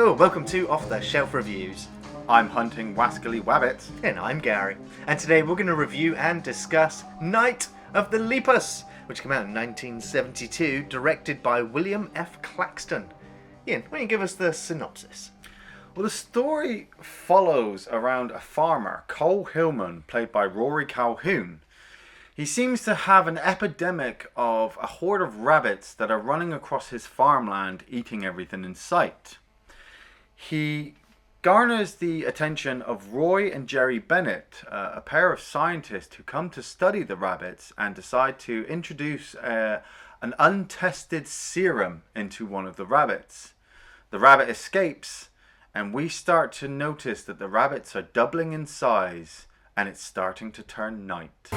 Hello, welcome to Off the Shelf Reviews. I'm hunting wascally wabbits. And I'm Gary. And today we're going to review and discuss Night of the Lepus, which came out in 1972, directed by William F. Claxton. Iain, why don't you give us the synopsis? Well, the story follows around a farmer, Calhoun, played by Rory Calhoun. He seems to have an epidemic of a horde of rabbits that are running across his farmland, eating everything in sight. He garners the attention of Roy and Jerry Bennett, a pair of scientists who come to study the rabbits and decide to introduce an untested serum into one of the rabbits. The rabbit escapes, and we start to notice that the rabbits are doubling in size, and it's starting to turn night.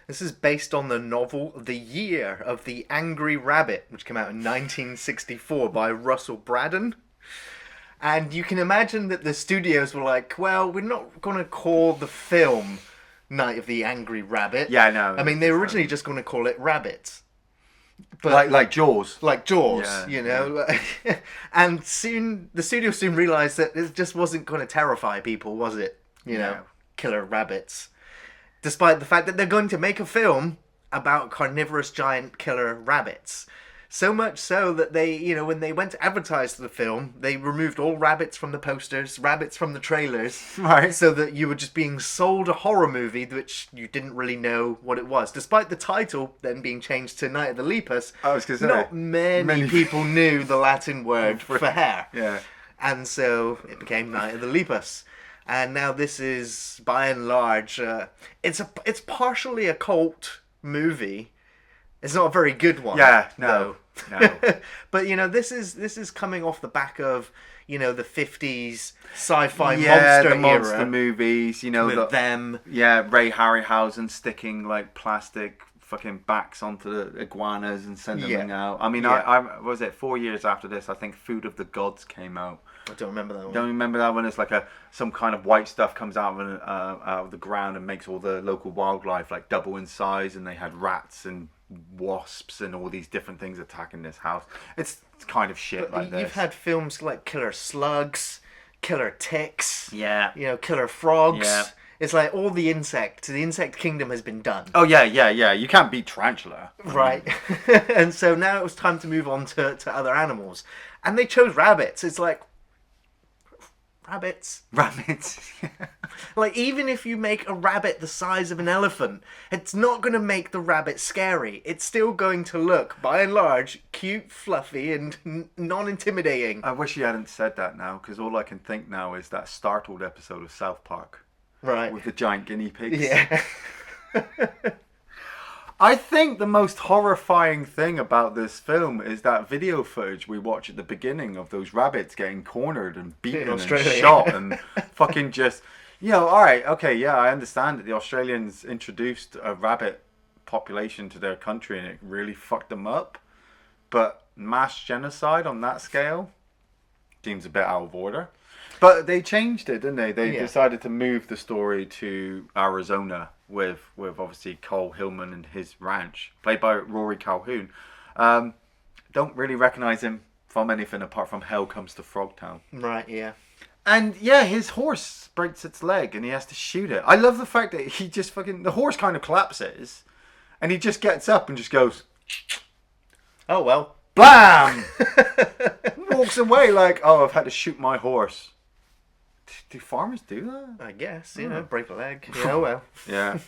This is based on the novel The Year of the Angry Rabbit, which came out in 1964 by Russell Braddon. And you can imagine that the studios were like, well, we're not going to call the film Night of the Angry Rabbit. Yeah, I know. I mean, they were originally just going to call it Rabbits. But Like Jaws. Like Jaws, Yeah, you know. Yeah. And soon, the studio soon realised that it just wasn't going to terrify people, was it? You know, killer rabbits. Despite the fact that they're going to make a film about carnivorous giant killer rabbits. So much so that they, you know, when they went to advertise the film, they removed all rabbits from the posters, rabbits from the trailers. Right. So that you were just being sold a horror movie which you didn't really know what it was. Despite the title then being changed to Night of the Lepus, I was gonna say, not many people knew the Latin word for hair. Yeah. And so it became Night of the Lepus. And now this is, by and large, it's partially a cult movie. It's not a very good one. Yeah, no. But you know, this is coming off the back of, you know, the 50s sci-fi the monster era movies, you know, with them. Yeah, Ray Harryhausen sticking like plastic fucking backs onto the iguanas and sending them out. I mean, I was it 4 years after this, I think Food of the Gods came out. I don't remember that one. Don't remember that one? It's like some kind of white stuff comes out of the ground and makes all the local wildlife like double in size, and they had rats and wasps and all these different things attacking this house. It's kind of shit like this. You've had films like Killer Slugs, Killer Ticks, you know, Killer Frogs. Yeah. It's like all the insect kingdom has been done. Oh yeah. You can't beat tarantula. Right. And so now it was time to move on to other animals. And they chose rabbits. It's like, rabbits. Like, even if you make a rabbit the size of an elephant, it's not going to make the rabbit scary. It's still going to look, by and large, cute, fluffy, and non-intimidating. I wish you hadn't said that now, because all I can think now is that Startled episode of South Park. Right. With the giant guinea pigs. Yeah. I think the most horrifying thing about this film is that video footage we watch at the beginning of those rabbits getting cornered and beaten and shot and fucking just, you know, alright, okay, yeah, I understand that the Australians introduced a rabbit population to their country and it really fucked them up, but mass genocide on that scale seems a bit out of order. But they changed it, didn't they? They decided to move the story to Arizona with obviously Calhoun and his ranch, played by Rory Calhoun. Don't really recognise him from anything apart from Hell Comes to Frogtown. Right, yeah. And yeah, his horse breaks its leg and he has to shoot it. I love the fact that he just the horse kind of collapses and he just gets up and just goes, oh well. Blam! Walks away like, oh, I've had to shoot my horse. Do farmers do that? I guess, you know, break a leg. Yeah, well. Yeah.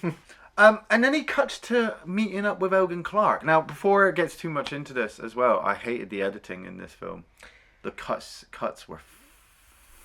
And then he cuts to meeting up with Elgin Clark. Now, before it gets too much into this as well, I hated the editing in this film. The cuts were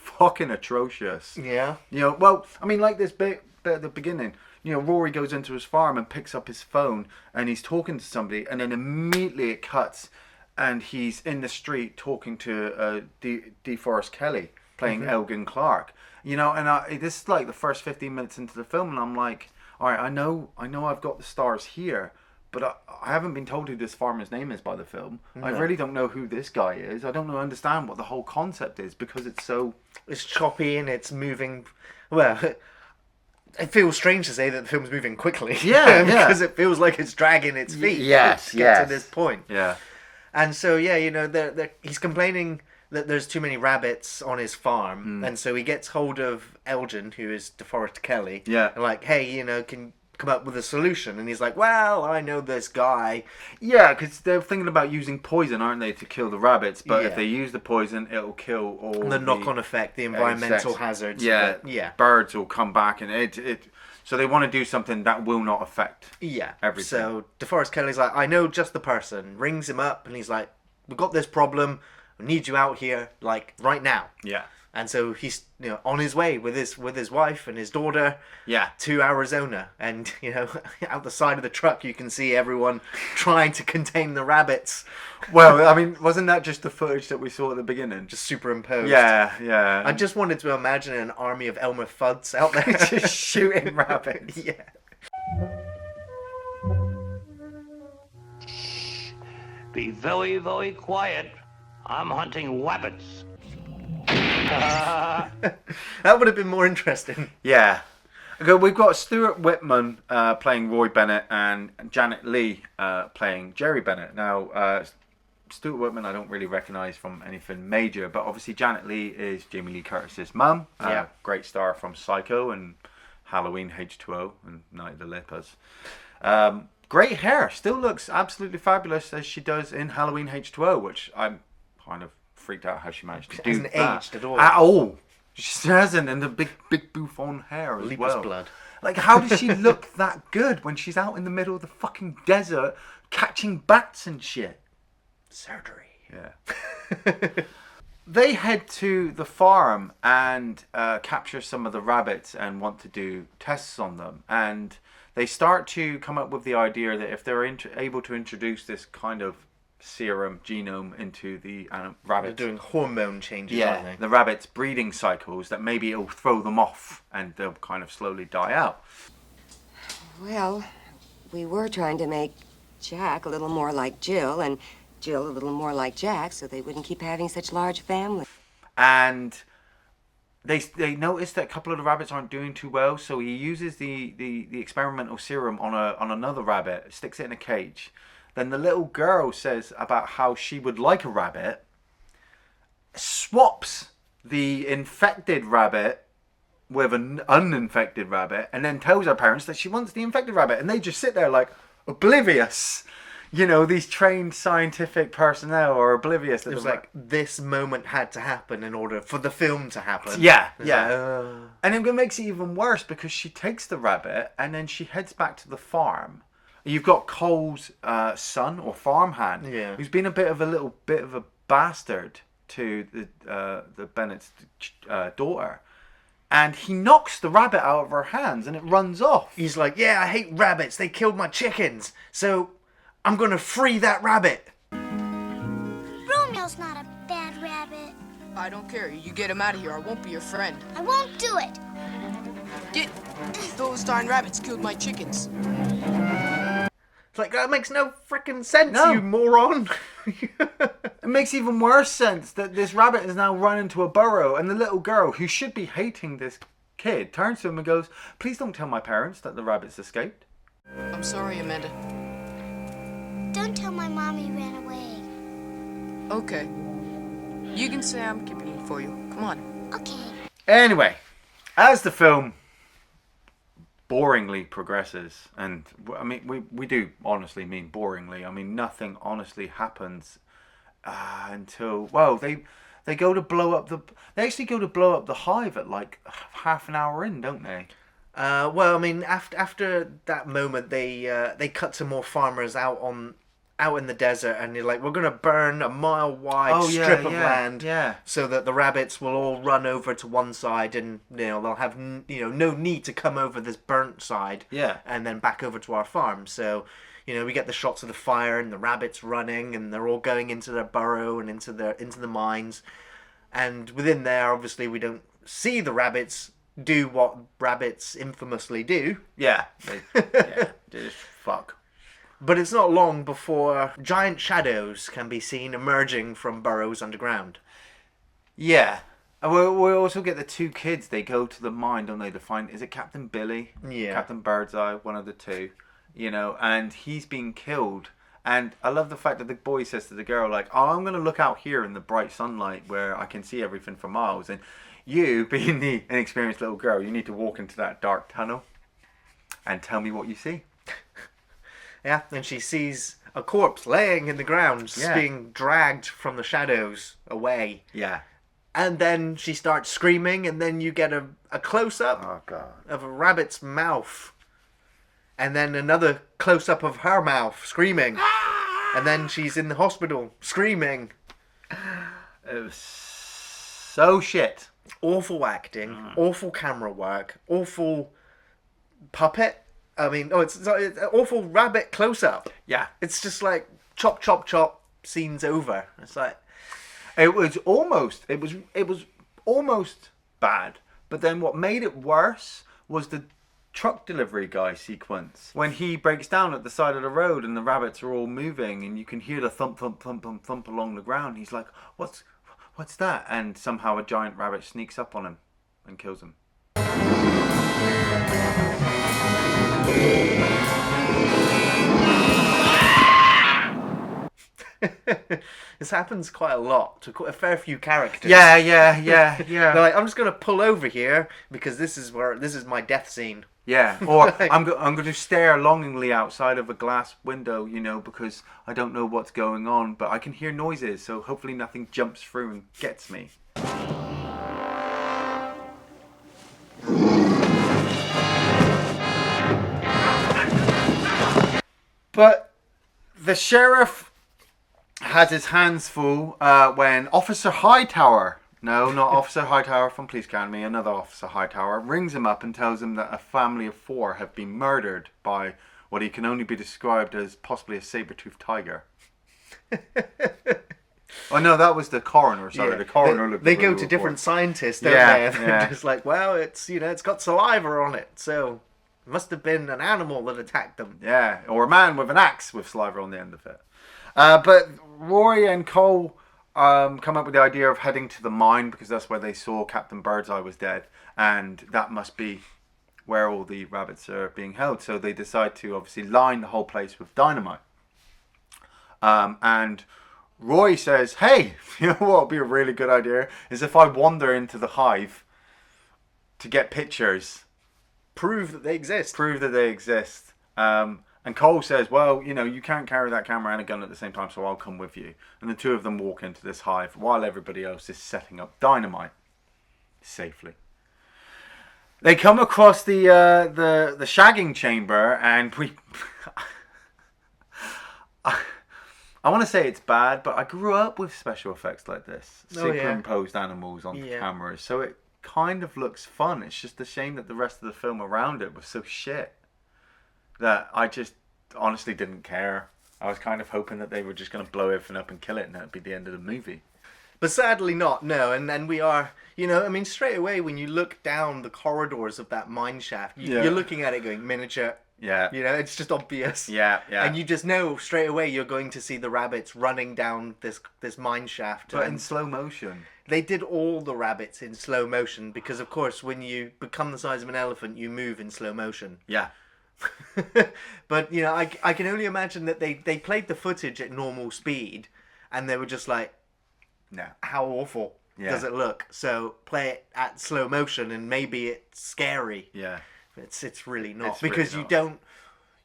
fucking atrocious. Yeah. You know, well, I mean, like this bit at the beginning, you know, Rory goes into his farm and picks up his phone and he's talking to somebody and then immediately it cuts and he's in the street talking to DeForest Kelley, playing Elgin Clark. You know, and this is like the first 15 minutes into the film, and I'm like, all right, I know I've got the stars here, but I haven't been told who this farmer's name is by the film. No. I really don't know who this guy is. I don't understand what the whole concept is because it's choppy and it's moving. Well, it feels strange to say that the film's moving quickly. Yeah, because it feels like it's dragging its feet. Yes, to get to this point. Yeah. And so, yeah, you know, he's complaining that there's too many rabbits on his farm, and so he gets hold of Elgin, who is DeForest Kelley, Yeah. and like, hey, you know, can come up with a solution, and he's like, well, I know this guy. Yeah, because they're thinking about using poison, aren't they, to kill the rabbits? But if Yeah. they use the poison, it'll kill all The knock-on effect, the environmental hazards. Yeah, yeah, birds will come back, and it. So they want to do something that will not affect. yeah. Everything. So DeForest Kelley's like, I know just the person. Rings him up, and he's like, we've got this problem. I need you out here, like right now. Yeah. And so he's, you know, on his way with his wife and his daughter, Yeah. to Arizona. And, you know, out the side of the truck, you can see everyone trying to contain the rabbits, Well, I mean, wasn't that just the footage that we saw at the beginning? just superimposed. Yeah, yeah. I just wanted to imagine an army of Elmer Fuds out there just shooting rabbits. Yeah. Be very, very quiet. I'm hunting rabbits. That would have been more interesting. Yeah. Okay, we've got Stuart Whitman playing Roy Bennett and Janet Leigh playing Jerry Bennett. Now, Stuart Whitman I don't really recognise from anything major, but obviously Janet Leigh is Jamie Lee Curtis's mum. Yeah. Great star from Psycho and Halloween H2O and Night of the Lepus. Great hair. Still looks absolutely fabulous as she does in Halloween H2O, which I'm kind of freaked out how she managed to do Hasn't that. aged at all. At all. She hasn't, and the big bouffant hair as Lepus well. blood. Like, how does she look that good when she's out in the middle of the fucking desert catching bats and shit? Surgery. Yeah. They head to the farm and capture some of the rabbits and want to do tests on them. And they start to come up with the idea that if they're able to introduce this kind of serum genome into the They're rabbits, doing hormone changes, aren't they? the rabbits' breeding cycles, that maybe it'll throw them off and they'll kind of slowly die out. Well, we were trying to make Jack a little more like Jill and Jill a little more like Jack so they wouldn't keep having such large families. And they notice that a couple of the rabbits aren't doing too well, so he uses the experimental serum on another rabbit, sticks it in a cage. Then the little girl says about how she would like a rabbit, swaps the infected rabbit with an uninfected rabbit, and then tells her parents that she wants the infected rabbit, and they just sit there like oblivious. You know, these trained scientific personnel are oblivious. It was like, this moment had to happen in order for the film to happen. Yeah, It's yeah. like, And it makes it even worse because she takes the rabbit and then she heads back to the farm. You've got Cole's son or farmhand, Yeah. who's been a bit of a bastard to the Bennett's daughter, and he knocks the rabbit out of her hands and it runs off. He's like, yeah, I hate rabbits. They killed my chickens. So I'm going to free that rabbit. Romeo's not a bad rabbit. I don't care. You get him out of here. I won't be your friend. I won't do it. Get those darn rabbits killed my chickens. It's like, that makes no freaking sense, No. you moron. It makes even worse sense that this rabbit is now run into a burrow, and the little girl, who should be hating this kid, turns to him and goes, "Please don't tell my parents that the rabbits escaped." I'm sorry, Amanda. Don't tell my mom you ran away. Okay. You can say I'm keeping it for you. Come on. Okay. Anyway, as the film boringly progresses, and I mean, we do honestly mean boringly. I mean, nothing honestly happens until, well, they go to blow up they actually go to blow up the hive at like half an hour in, don't they? Well, I mean, after that moment, they cut some more farmers out in the desert, and you're like, we're gonna burn a mile-wide strip of land, so that the rabbits will all run over to one side, and they'll have no need to come over this burnt side, and then back over to our farm. So, we get the shots of the fire and the rabbits running, and they're all going into their burrow and into the mines, and within there, obviously, we don't see the rabbits do what rabbits infamously do. Yeah. They just fuck. But it's not long before giant shadows can be seen emerging from burrows underground. Yeah. And we also get the two kids. They go to the mine, don't they? To find, is it Captain Billy? Yeah. Captain Birdseye, one of the two. You know, and he's being killed. And I love the fact that the boy says to the girl, like, oh, I'm going to look out here in the bright sunlight where I can see everything for miles. And you, being the inexperienced little girl, you need to walk into that dark tunnel and tell me what you see. Yeah, and she sees a corpse laying in the ground, Yeah. being dragged from the shadows away. Yeah. And then she starts screaming, and then you get a close-up Oh, God. of a rabbit's mouth. And then another close-up of her mouth, screaming. And then she's in the hospital, screaming. It was so shit. Awful acting, awful camera work, awful puppet. I mean, it's an awful rabbit close-up. Yeah. It's just like, chop, chop, chop, scene's over. It's like... It was almost bad. But then what made it worse was the truck delivery guy sequence. When he breaks down at the side of the road and the rabbits are all moving and you can hear the thump, thump, thump, thump, thump along the ground. He's like, what's that? And somehow a giant rabbit sneaks up on him and kills him. This happens quite a lot to quite a fair few characters. Yeah. They're like, I'm just gonna pull over here because this is my death scene. Yeah, or I'm going to stare longingly outside of a glass window, you know, because I don't know what's going on, but I can hear noises, so hopefully nothing jumps through and gets me. But the sheriff has his hands full when Officer Hightower, no, not Officer Hightower from Police Academy, another Officer Hightower, rings him up and tells him that a family of 4 have been murdered by what he can only be described as possibly a saber-toothed tiger. Oh no, that was the coroner. Sorry, the coroner. They go to different scientists, don't they? And they're just like, well, it's got saliva on it, so it must have been an animal that attacked them. Yeah, or a man with an axe with saliva on the end of it. But Rory and Cole come up with the idea of heading to the mine because that's where they saw Captain Birdseye was dead, and that must be where all the rabbits are being held. So they decide to obviously line the whole place with dynamite. And Roy says, hey, you know what would be a really good idea is if I wander into the hive to get pictures. Prove that they exist. And Cole says, well, you know, you can't carry that camera and a gun at the same time, so I'll come with you. And the two of them walk into this hive while everybody else is setting up dynamite safely. They come across the shagging chamber, and we... I want to say it's bad, but I grew up with special effects like this. Superimposed animals onto cameras. So it kind of looks fun. It's just a shame that the rest of the film around it was so shit that I just honestly didn't care. I was kind of hoping that they were just going to blow everything up and kill it and that'd be the end of the movie. But sadly not, no. And we are, straight away when you look down the corridors of that mine shaft, you're looking at it going, miniature. Yeah. It's just obvious. Yeah. And you just know straight away you're going to see the rabbits running down this mine shaft. But in slow motion. They did all the rabbits in slow motion because, of course, when you become the size of an elephant, you move in slow motion. Yeah. But, I can only imagine that they played the footage at normal speed and they were just like, no, how awful does it look? So play it at slow motion and maybe it's scary. Yeah. It's really not because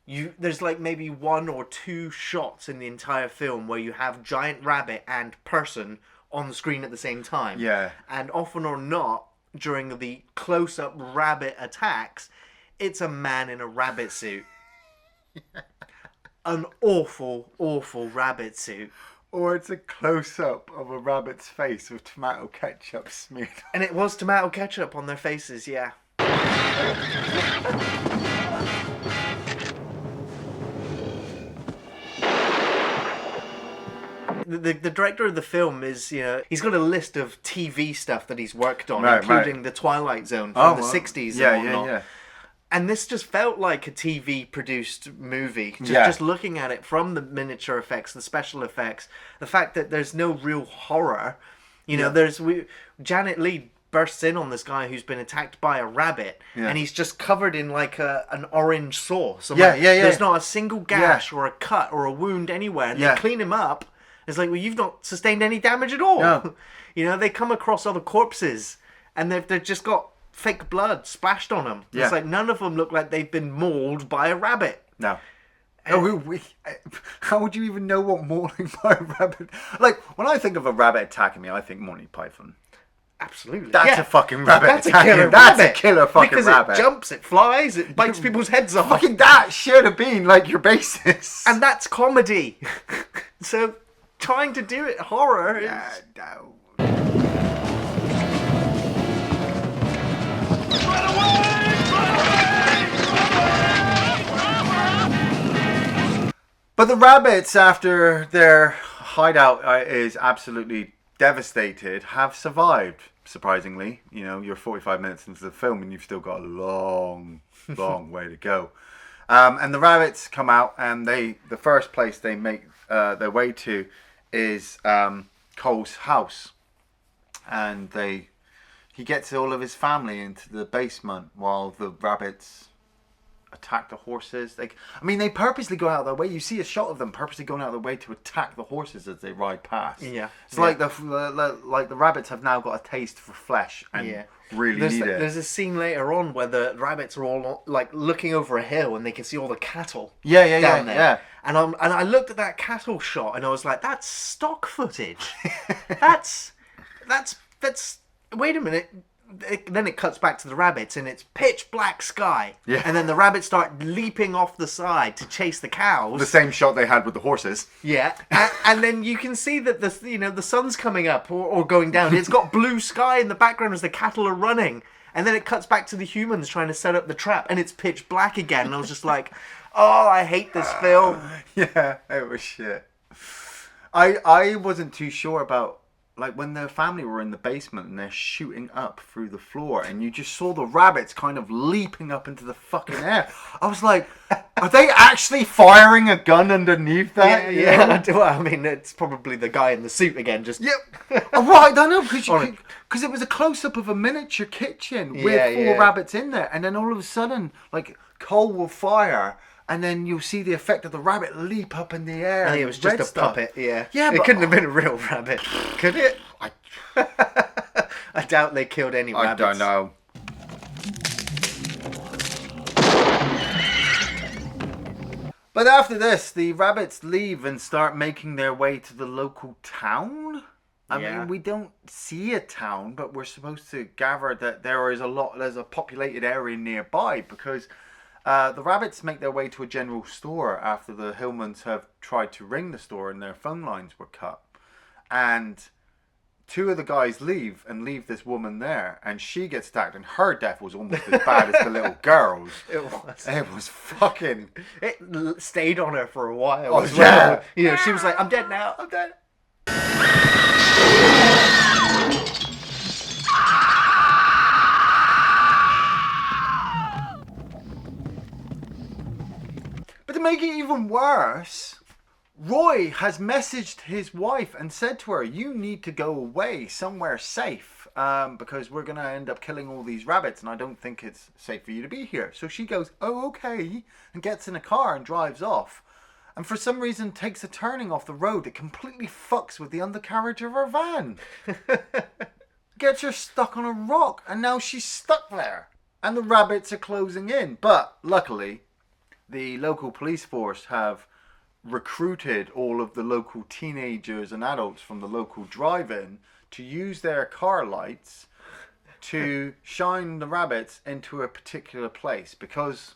there's like maybe 1 or 2 shots in the entire film where you have giant rabbit and person on the screen at the same time. Yeah. And often or not, during the close-up rabbit attacks, it's a man in a rabbit suit. An awful, awful rabbit suit. Or it's a close-up of a rabbit's face with tomato ketchup smeared. And it was tomato ketchup on their faces, yeah. The director of the film is, he's got a list of TV stuff that he's worked on, including The Twilight Zone from the 60s and whatnot. Yeah. And this just felt like a TV-produced movie. Just looking at it from the miniature effects, the special effects, the fact that there's no real horror. You know, Janet Leigh bursts in on this guy who's been attacked by a rabbit, and he's just covered in like an orange sauce. There's not a single gash or a cut or a wound anywhere. And they clean him up. It's like, well, you've not sustained any damage at all. No. You know, they come across other corpses, and they've just got fake blood splashed on them. Yeah. It's like none of them look like they've been mauled by a rabbit. No. How would you even know what mauling by a rabbit? Like, when I think of a rabbit attacking me, I think Monty Python. Absolutely. That's a fucking rabbit. That's a killer That's a killer fucking rabbit. Because it jumps, it flies, it bites people's heads off. Fucking that should have been like your basis. And that's comedy. So trying to do it horror is... no. But the rabbits, after their hideout is absolutely devastated, have survived, surprisingly. You know, you're 45 minutes into the film and you've still got a long way to go. And the rabbits come out, and the first place they make their way to is Cole's house. And he gets all of his family into the basement while the rabbits attack the horses. They purposely go out of their way. You see a shot of them purposely going out of their way to attack the horses as they ride past. Yeah, it's like the rabbits have now got a taste for flesh and really need it. There's a scene later on where the rabbits are all like looking over a hill and they can see all the cattle. Down there. Yeah. And I looked at that cattle shot and I was like, that's stock footage. that's. Wait a minute. Then it cuts back to the rabbits and it's pitch black sky. Yeah. And then the rabbits start leaping off the side to chase the cows. The same shot they had with the horses. Yeah. And then you can see that the sun's coming up or going down. It's got blue sky in the background as the cattle are running. And then it cuts back to the humans trying to set up the trap and it's pitch black again. And I was just like, oh, I hate this film. Yeah, it was shit. I wasn't too sure about, like, when their family were in the basement and they're shooting up through the floor and you just saw the rabbits kind of leaping up into the fucking air. I was like, are they actually firing a gun underneath that? Yeah. Well, I mean, it's probably the guy in the suit again. Just right, I don't know, because it was a close-up of a miniature kitchen with four rabbits in there. And then all of a sudden, like, Cole will fire... And then you'll see the effect of the rabbit leap up in the air. I think it was just a puppet, yeah. It couldn't have been a real rabbit, could it? I doubt they killed any rabbits. I don't know. But after this, the rabbits leave and start making their way to the local town. I mean, we don't see a town, but we're supposed to gather that there's a populated area nearby because... the rabbits make their way to a general store after the Hillmans have tried to ring the store and their phone lines were cut. And two of the guys leave this woman there, and she gets attacked, and her death was almost as bad as the little girl's. It was fucking... It stayed on her for a while as well. You know, she was like, I'm dead now, I'm dead. To make it even worse, Roy has messaged his wife and said to her, you need to go away somewhere safe because we're going to end up killing all these rabbits and I don't think it's safe for you to be here. So she goes, oh, okay, and gets in a car and drives off. And for some reason takes a turning off the road that completely fucks with the undercarriage of her van. Gets her stuck on a rock and now she's stuck there. And the rabbits are closing in. But luckily... the local police force have recruited all of the local teenagers and adults from the local drive-in to use their car lights to shine the rabbits into a particular place because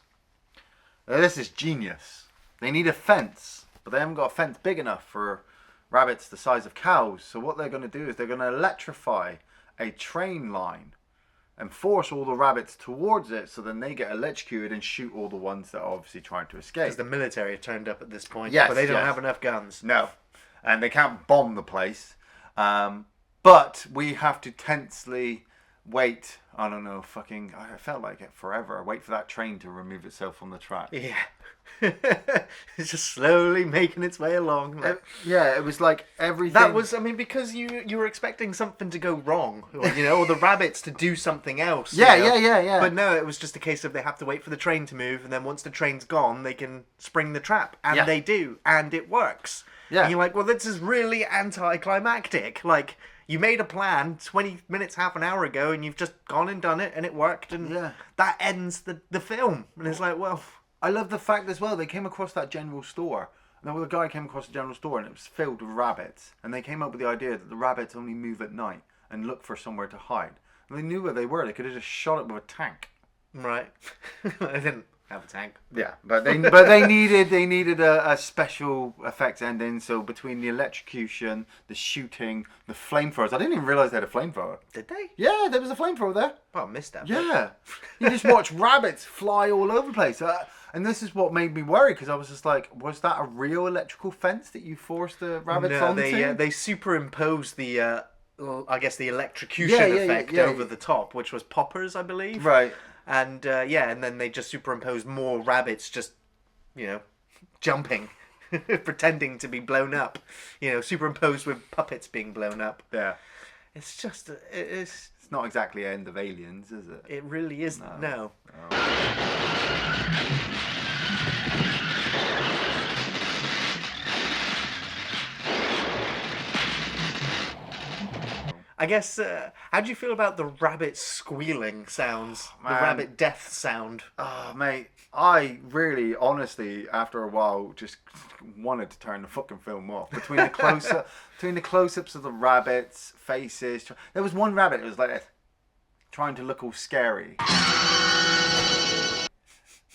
this is genius. They need a fence, but they haven't got a fence big enough for rabbits the size of cows. So what they're going to do is they're going to electrify a train line and force all the rabbits towards it so then they get electrocuted and shoot all the ones that are obviously trying to escape. Because the military have turned up at this point, but they don't have enough guns. No, and they can't bomb the place. But we have to tensely wait, I don't know, fucking, I felt like it forever. Wait for that train to remove itself from the track. Yeah. It's just slowly making its way along. Like, yeah, it was like everything. that was, I mean, because you were expecting something to go wrong, or the rabbits to do something else. Yeah. But no, it was just a case of they have to wait for the train to move, and then once the train's gone, they can spring the trap, and they do, and it works. Yeah. And you're like, well, this is really anticlimactic. Like, you made a plan 20 minutes, half an hour ago, and you've just gone and done it, and it worked, and that ends the film. And it's like, well... I love the fact as well, they came across that general store. And the guy came across the general store, and it was filled with rabbits. And they came up with the idea that the rabbits only move at night and look for somewhere to hide. And they knew where they were. They could have just shot it with a tank. Right. I didn't have a tank. Yeah, but they needed a special effects ending. So between the electrocution, the shooting, the flamethrowers, I didn't even realize they had a flamethrower. Did they? Yeah, there was a flamethrower there. Oh, I missed that. Yeah, you just watch rabbits fly all over the place. And this is what made me worry, because I was just like, was that a real electrical fence that you forced the rabbits onto? They superimposed the, I guess the electrocution effect over the top, which was poppers, I believe. Right. And and then they just superimposed more rabbits just, jumping, pretending to be blown up, superimposed with puppets being blown up. Yeah. It's just, it's not exactly End of Aliens, is it? It really isn't, no. I guess, how do you feel about the rabbit squealing sounds? The rabbit death sound? Oh, mate, I really, honestly, after a while, just wanted to turn the fucking film off. Between the close-ups of the rabbits' faces, there was one rabbit that was like this, trying to look all scary.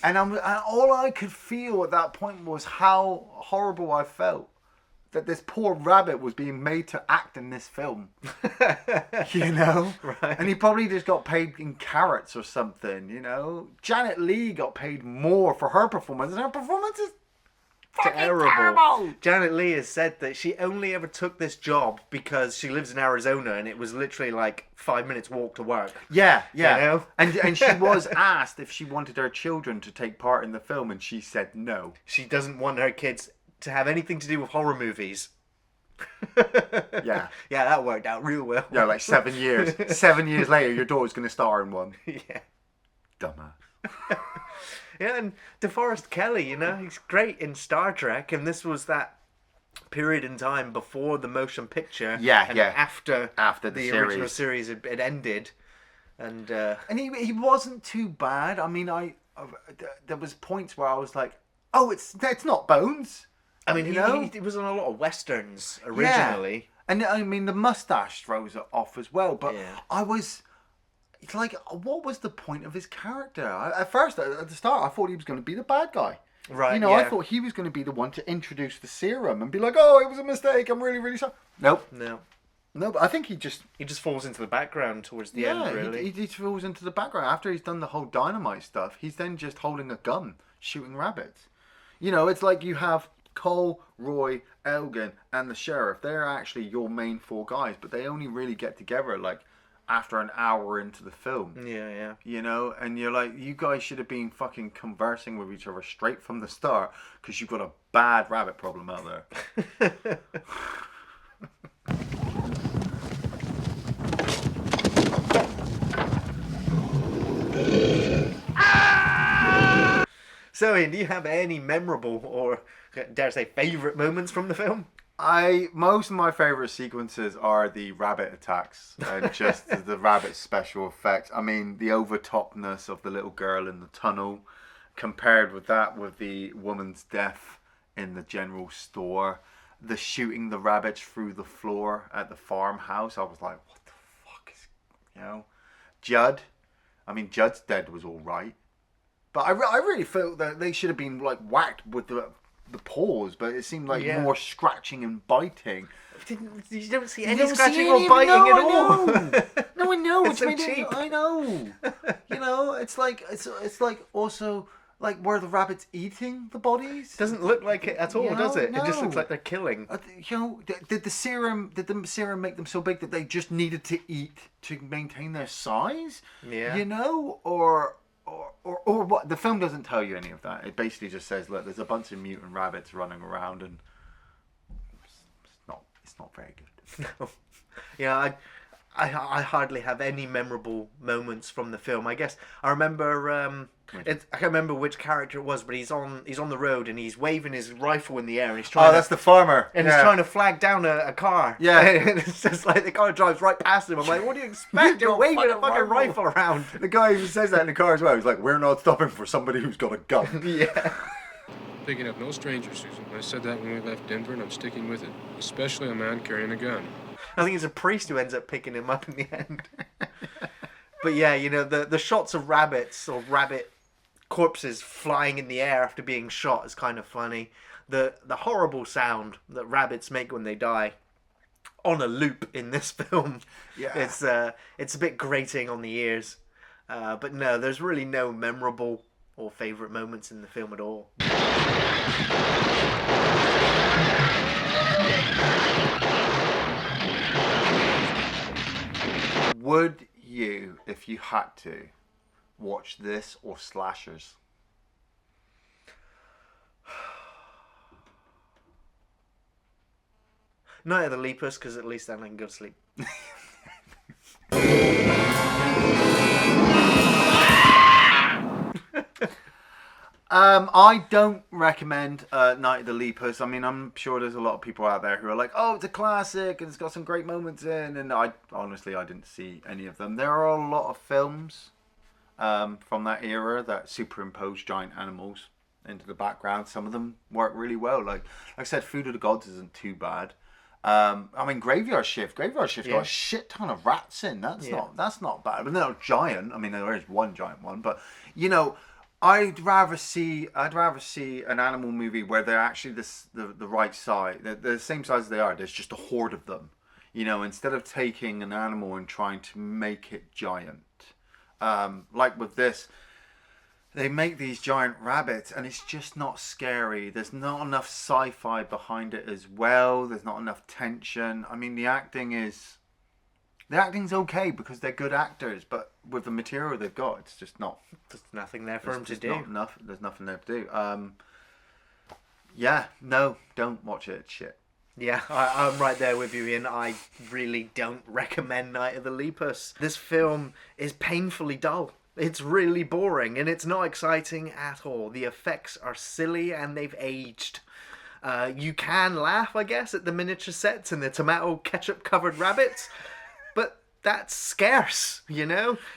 And all I could feel at that point was how horrible I felt. That this poor rabbit was being made to act in this film. Right. And he probably just got paid in carrots or something, Janet Leigh got paid more for her performance, and her performance is terrible. Janet Leigh has said that she only ever took this job because she lives in Arizona, and it was literally like 5 minutes walk to work. Yeah. And she was asked if she wanted her children to take part in the film, and she said no. She doesn't want her kids to have anything to do with horror movies. Yeah, that worked out real well. Yeah, like 7 years. 7 years later, your daughter's going to star in one. Yeah. Dumbass. Yeah, and DeForest Kelley, he's great in Star Trek, and this was that period in time before the motion picture. After the original series had ended. And he wasn't too bad. I mean, there was points where I was like, oh, it's not Bones. I mean, he was on a lot of westerns originally. Yeah. And I mean, the mustache throws it off as well. But it's like, what was the point of his character? At first, at the start, I thought he was going to be the bad guy. Right, I thought he was going to be the one to introduce the serum and be like, oh, it was a mistake. I'm really, really sorry. Nope. No, but I think he just falls into the background towards the end, really. He falls into the background. After he's done the whole dynamite stuff, he's then just holding a gun, shooting rabbits. It's like you have Cole, Roy, Elgin, and the sheriff. They're actually your main four guys, but they only really get together like after an hour into the film. Yeah. And you're like, you guys should have been fucking conversing with each other straight from the start, because you've got a bad rabbit problem out there. So, Iain, do you have any memorable or, dare I say, favourite moments from the film? Most of my favourite sequences are the rabbit attacks and just the rabbit special effects. I mean, the overtopness of the little girl in the tunnel, compared with that with the woman's death in the general store, the shooting the rabbits through the floor at the farmhouse. I was like, what the fuck is, Judd. I mean, Judd's dead was all right. But I really felt that they should have been like whacked with the paws, but it seemed like more scratching and biting. You don't see any scratching or biting at all. No, I know. It's so cheap. I know. It's like also Like, were the rabbits eating the bodies? Doesn't look like it at all, does it? No. It just looks like they're killing. Did the serum make them so big that they just needed to eat to maintain their size? Yeah. Or what? The film doesn't tell you any of that. It basically just says, look, there's a bunch of mutant rabbits running around, and it's not very good. No. Yeah, I hardly have any memorable moments from the film. I guess I remember. I can't remember which character it was, but he's on the road and he's waving his rifle in the air and he's trying. That's the farmer. And he's trying to flag down a car. Yeah. And it's just like the car drives right past him. I'm like, what do you expect? You're waving a fucking rifle around. The guy who says that in the car as well. He's like, we're not stopping for somebody who's got a gun. Yeah. Picking up no stranger, Susan. I said that when we left Denver, and I'm sticking with it. Especially a man carrying a gun. I think it's a priest who ends up picking him up in the end. But yeah, the shots of rabbits or rabbit corpses flying in the air after being shot is kind of funny. The horrible sound that rabbits make when they die on a loop in this film. Yeah. It's a bit grating on the ears. But no, there's really no memorable or favourite moments in the film at all. Would you, if you had to, watch this or Slashers? Night of the Lepus, because at least then I can go to sleep. I don't recommend Night of the Lepus. I mean, I'm sure there's a lot of people out there who are like, oh, it's a classic and it's got some great moments in, and I didn't see any of them. There are a lot of films from that era that superimpose giant animals into the background. Some of them work really well. Like I said, Food of the Gods isn't too bad. I mean, Graveyard Shift got a shit ton of rats in. That's not bad. But they're not giant. I mean, there is one giant one, but I'd rather see an animal movie where they're actually the right size. They're the same size as they are. There's just a horde of them. Instead of taking an animal and trying to make it giant. Like with this, they make these giant rabbits and it's just not scary. There's not enough sci-fi behind it as well. There's not enough tension. I mean, the acting's okay because they're good actors, but with the material they've got, it's just not. There's nothing there for them to do. There's nothing there to do. Yeah, no, don't watch it. It's shit. Yeah, I'm right there with you, Ian. I really don't recommend Night of the Lepus. This film is painfully dull. It's really boring and it's not exciting at all. The effects are silly and they've aged. You can laugh, I guess, at the miniature sets and the tomato ketchup covered rabbits, but that's scarce,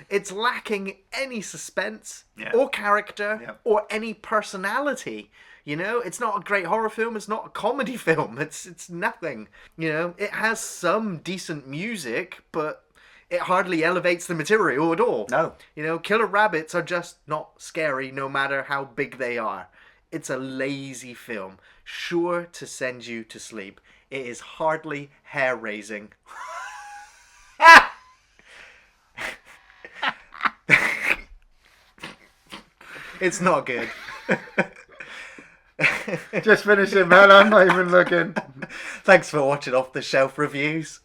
It's lacking any suspense or character or any personality. It's not a great horror film. It's not a comedy film. It's nothing. It has some decent music, but it hardly elevates the material at all. No. Killer rabbits are just not scary no matter how big they are. It's a lazy film, sure to send you to sleep. It is hardly hair-raising. It's not good. Just finish it, man. I'm not even looking. Thanks for watching Off the Shelf Reviews.